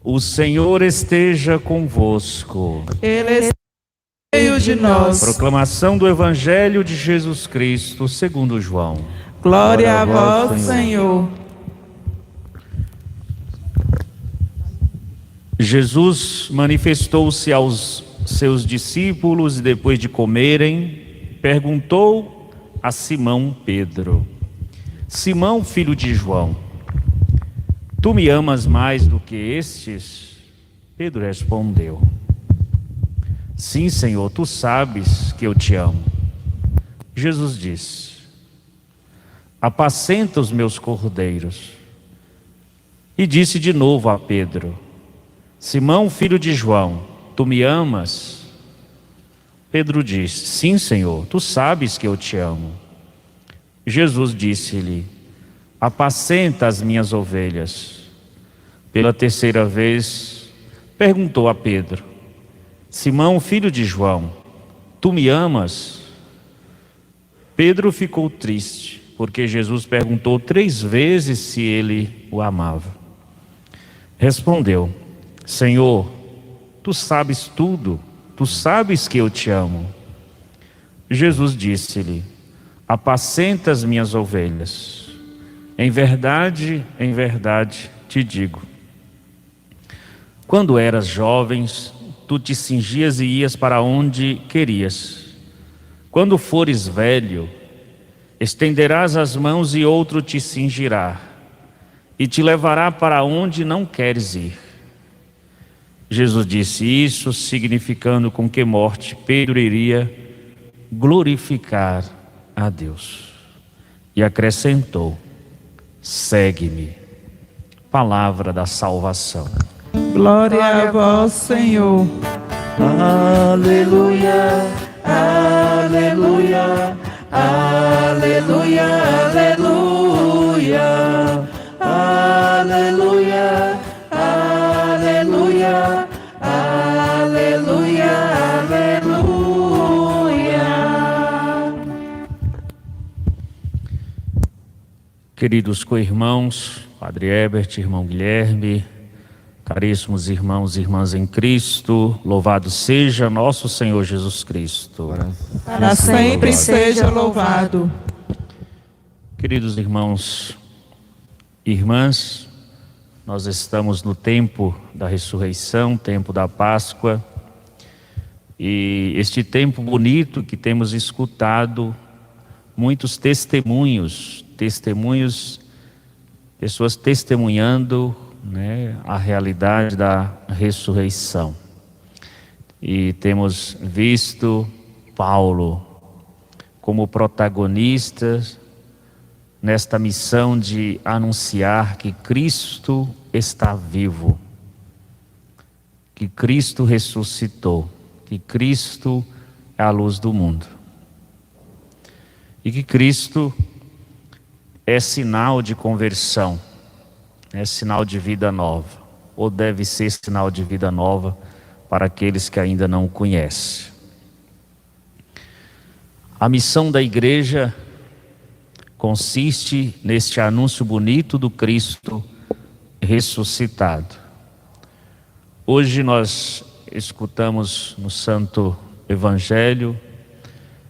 O Senhor esteja convosco. Ele está no meio de nós. Proclamação do Evangelho de Jesus Cristo segundo João. Glória a vós, Senhor. Jesus manifestou-se aos seus discípulos e depois de comerem, perguntou a Simão Pedro: Simão, filho de João, tu me amas mais do que estes? Pedro respondeu: Sim, Senhor, tu sabes que eu te amo. Jesus disse: Apacenta os meus cordeiros. E disse de novo a Pedro: Simão, filho de João, tu me amas? Pedro disse: Sim, Senhor, tu sabes que eu te amo. Jesus disse-lhe: Apacenta as minhas ovelhas. Pela terceira vez, perguntou a Pedro: Simão, filho de João, tu me amas? Pedro ficou triste, porque Jesus perguntou 3 vezes se ele o amava. Respondeu: Senhor, tu sabes tudo, tu sabes que eu te amo. Jesus disse-lhe: Apacenta as minhas ovelhas. Em verdade te digo, quando eras jovem, tu te cingias e ias para onde querias. Quando fores velho, estenderás as mãos e outro te cingirá e te levará para onde não queres ir. Jesus disse isso, significando com que morte Pedro iria glorificar a Deus. E acrescentou: segue-me. Palavra da salvação. Glória a vós, Senhor. Aleluia, aleluia, aleluia, aleluia, aleluia, aleluia, aleluia, aleluia. Queridos co-irmãos, Padre Herbert, irmão Guilherme, caríssimos irmãos e irmãs em Cristo, louvado seja nosso Senhor Jesus Cristo. Para sempre seja louvado. Queridos irmãos e irmãs, nós estamos no tempo da ressurreição, tempo da Páscoa, e este tempo bonito que temos escutado muitos testemunhos, pessoas testemunhando, a realidade da ressurreição. E temos visto Paulo como protagonista nesta missão de anunciar que Cristo está vivo, que Cristo ressuscitou, que Cristo é a luz do mundo e que Cristo é sinal de conversão, é sinal de vida nova, ou deve ser sinal de vida nova para aqueles que ainda não o conhecem. A missão da igreja consiste neste anúncio bonito do Cristo ressuscitado. Hoje nós escutamos no Santo Evangelho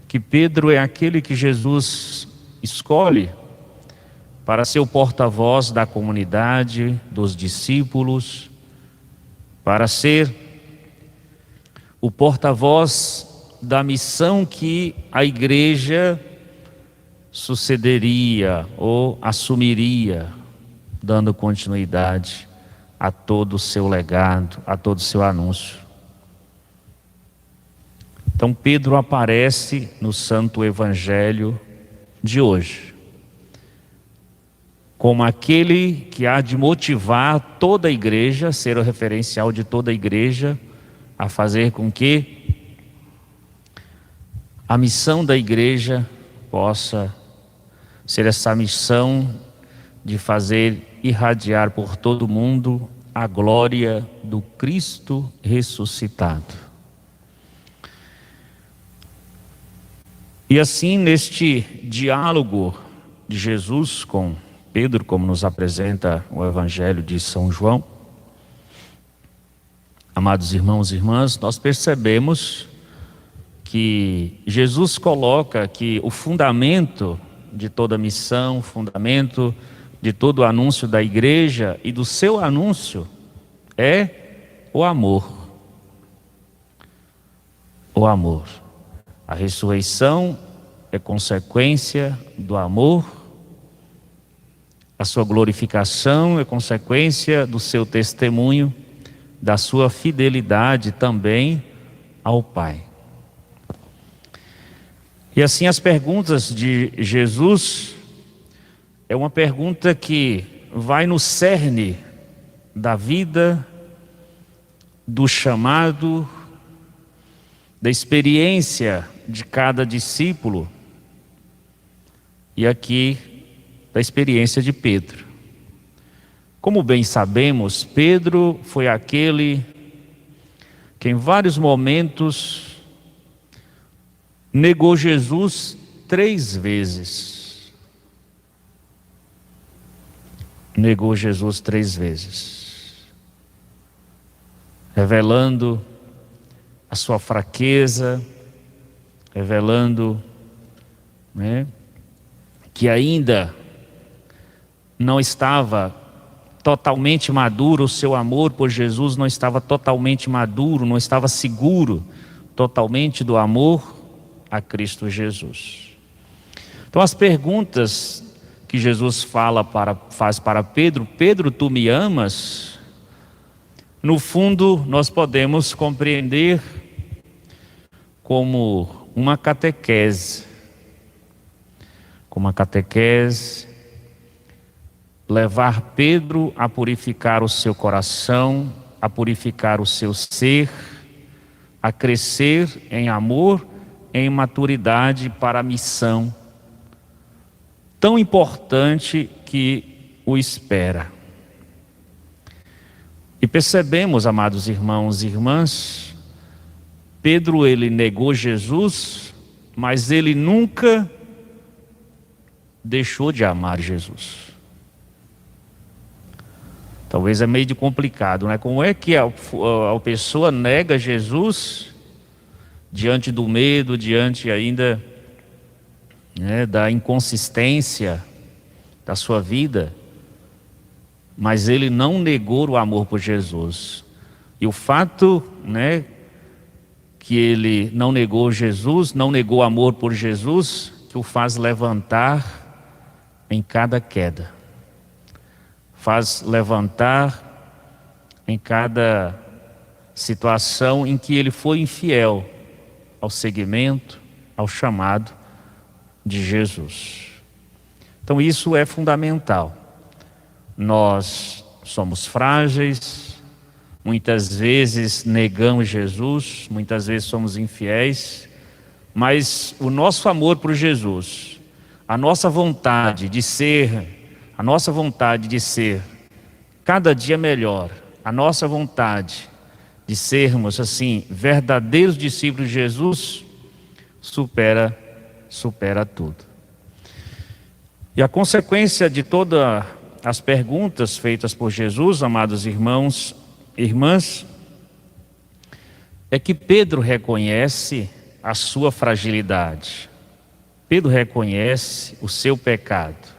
que Pedro é aquele que Jesus escolhe para ser o porta-voz da comunidade, dos discípulos, para ser o porta-voz da missão que a igreja sucederia ou assumiria, dando continuidade a todo o seu legado, a todo o seu anúncio. Então Pedro aparece no Santo Evangelho de hoje como aquele que há de motivar toda a igreja, ser o referencial de toda a igreja, a fazer com que a missão da igreja possa ser essa missão de fazer irradiar por todo o mundo a glória do Cristo ressuscitado. E assim, neste diálogo de Jesus com Pedro, como nos apresenta o Evangelho de São João, Amados irmãos e irmãs, nós percebemos que Jesus coloca que o fundamento de toda missão, o fundamento de todo o anúncio da igreja e do seu anúncio é o amor. O amor. A ressurreição é consequência do amor, a sua glorificação é consequência do seu testemunho, da sua fidelidade também ao Pai. E assim as perguntas de Jesus é uma pergunta que vai no cerne da vida, do chamado, da experiência de cada discípulo e aqui da experiência de Pedro. Como bem sabemos, Pedro foi aquele que em vários momentos negou Jesus 3 vezes. Negou Jesus 3 vezes, revelando a sua fraqueza, revelando, que ainda não estava totalmente maduro, o seu amor por Jesus não estava totalmente maduro, não estava seguro totalmente do amor a Cristo Jesus. Então as perguntas que Jesus faz para Pedro: Pedro, tu me amas? No fundo nós podemos compreender como uma catequese, levar Pedro a purificar o seu coração, a purificar o seu ser, a crescer em amor, em maturidade para a missão tão importante que o espera. E percebemos, amados irmãos e irmãs, Pedro, ele negou Jesus, mas ele nunca deixou de amar Jesus. Talvez é meio de complicado, né? Como é que a pessoa nega Jesus diante do medo, diante ainda, da inconsistência da sua vida, mas ele não negou o amor por Jesus. E o fato, que ele não negou Jesus, não negou o amor por Jesus, que o faz levantar em cada queda. Faz levantar em cada situação em que ele foi infiel ao seguimento, ao chamado de Jesus. Então isso é fundamental. Nós somos frágeis, muitas vezes negamos Jesus, muitas vezes somos infiéis, mas o nosso amor por Jesus, a nossa vontade de ser cada dia melhor, a nossa vontade de sermos assim verdadeiros discípulos de Jesus, supera tudo. E a consequência de todas as perguntas feitas por Jesus, amados irmãos e irmãs, é que Pedro reconhece a sua fragilidade. Pedro reconhece o seu pecado.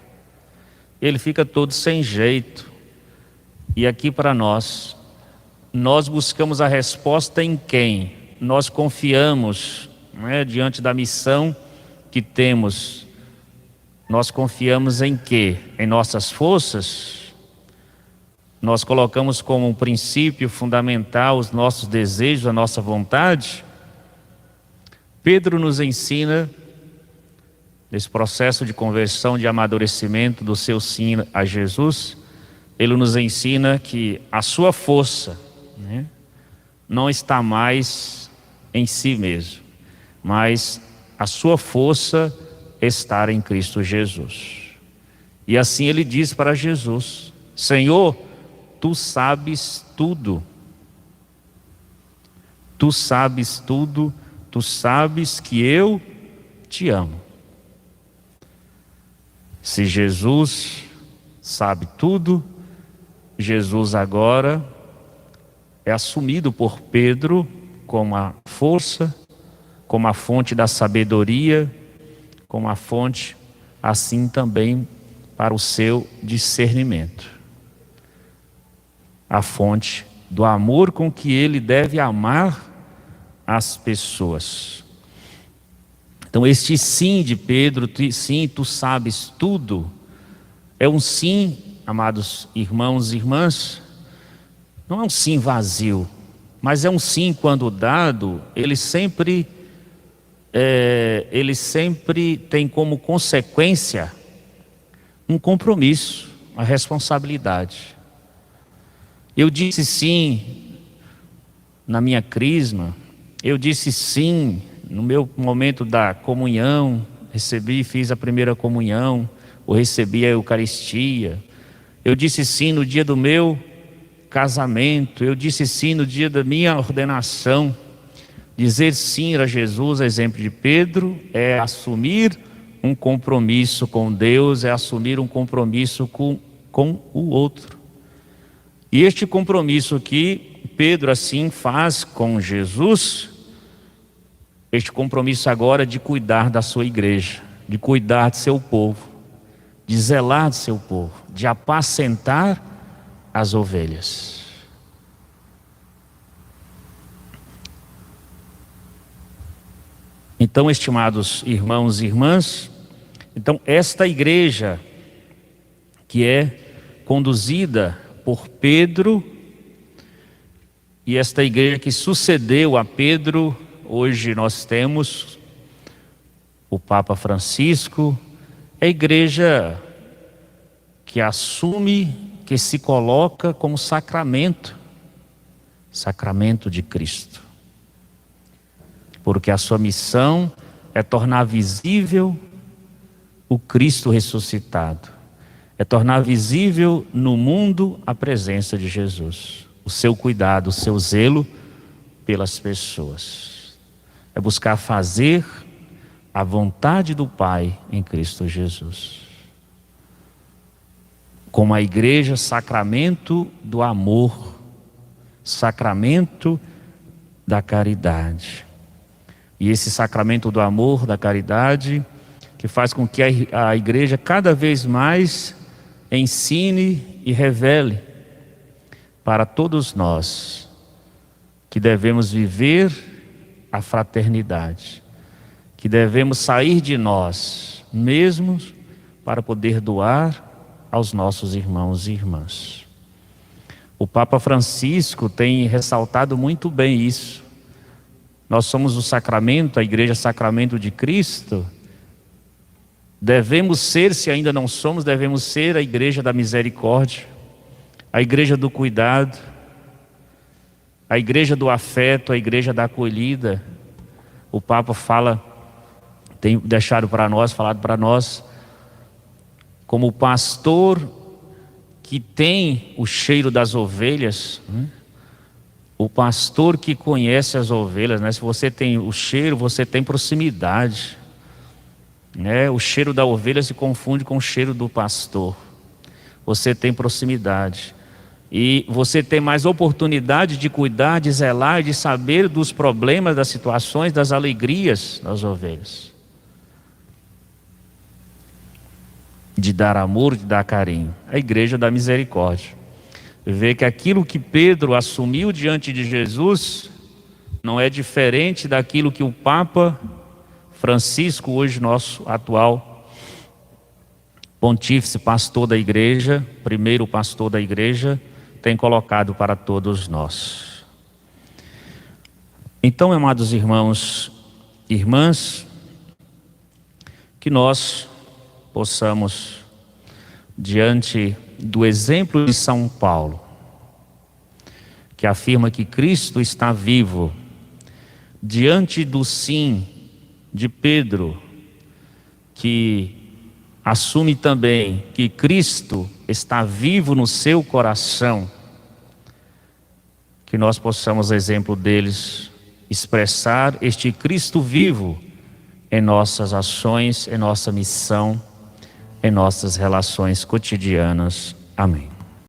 Ele fica todo sem jeito. E aqui para nós buscamos a resposta em quem? Nós confiamos, diante da missão que temos, nós confiamos em quê? Em nossas forças? Nós colocamos como um princípio fundamental os nossos desejos, a nossa vontade? Pedro nos ensina, nesse processo de conversão, de amadurecimento do seu sim a Jesus, ele nos ensina que a sua força, não está mais em si mesmo, mas a sua força está em Cristo Jesus. E assim ele diz para Jesus: Senhor, tu sabes tudo. Tu sabes tudo, tu sabes que eu te amo. Se Jesus sabe tudo, Jesus agora é assumido por Pedro como a força, como a fonte da sabedoria, como a fonte, assim também para o seu discernimento. A fonte do amor com que ele deve amar as pessoas. Então este sim de Pedro, sim, tu sabes tudo, é um sim, amados irmãos e irmãs, não é um sim vazio, mas é um sim quando dado, ele sempre tem como consequência um compromisso, uma responsabilidade. Eu disse sim na minha crisma, eu disse sim no meu momento da comunhão, fiz a primeira comunhão, ou recebi a Eucaristia. Eu disse sim no dia do meu casamento, eu disse sim no dia da minha ordenação. Dizer sim a Jesus, exemplo de Pedro, é assumir um compromisso com Deus, é assumir um compromisso com o outro. E este compromisso que Pedro assim faz com Jesus, este compromisso agora de cuidar da sua igreja, de cuidar de seu povo, de zelar de seu povo, de apacentar as ovelhas. Então, estimados irmãos e irmãs, então esta igreja que é conduzida por Pedro, e esta igreja que sucedeu a Pedro, hoje nós temos o Papa Francisco, é a igreja que assume, que se coloca como sacramento de Cristo. Porque a sua missão é tornar visível o Cristo ressuscitado, é tornar visível no mundo a presença de Jesus, o seu cuidado, o seu zelo pelas pessoas, é buscar fazer a vontade do Pai em Cristo Jesus. Como a igreja, sacramento do amor, sacramento da caridade. E esse sacramento do amor, da caridade, que faz com que a igreja cada vez mais ensine e revele para todos nós que devemos viver a fraternidade, que devemos sair de nós mesmos para poder doar aos nossos irmãos e irmãs. O Papa Francisco tem ressaltado muito bem isso. Nós somos o sacramento, a igreja sacramento de Cristo. Devemos ser, se ainda não somos, devemos ser a igreja da misericórdia, a igreja do cuidado, a igreja do afeto, a igreja da acolhida. O Papa fala, tem deixado para nós, falado para nós, como o pastor que tem o cheiro das ovelhas, né? O pastor que conhece as ovelhas, né? Se você tem o cheiro, você tem proximidade, né? O cheiro da ovelha se confunde com o cheiro do pastor. Você tem proximidade e você tem mais oportunidade de cuidar, de zelar, de saber dos problemas, das situações, das alegrias das ovelhas, de dar amor, de dar carinho. A igreja da misericórdia. Vê que aquilo que Pedro assumiu diante de Jesus não é diferente daquilo que o Papa Francisco, hoje nosso atual pontífice, pastor da igreja, primeiro pastor da igreja, tem colocado para todos nós. Então, amados irmãos e irmãs, que nós possamos, diante do exemplo de São Paulo, que afirma que Cristo está vivo, diante do sim de Pedro, que assume também que Cristo está vivo no seu coração, que nós possamos, exemplo deles, expressar este Cristo vivo em nossas ações, em nossa missão, em nossas relações cotidianas. Amém.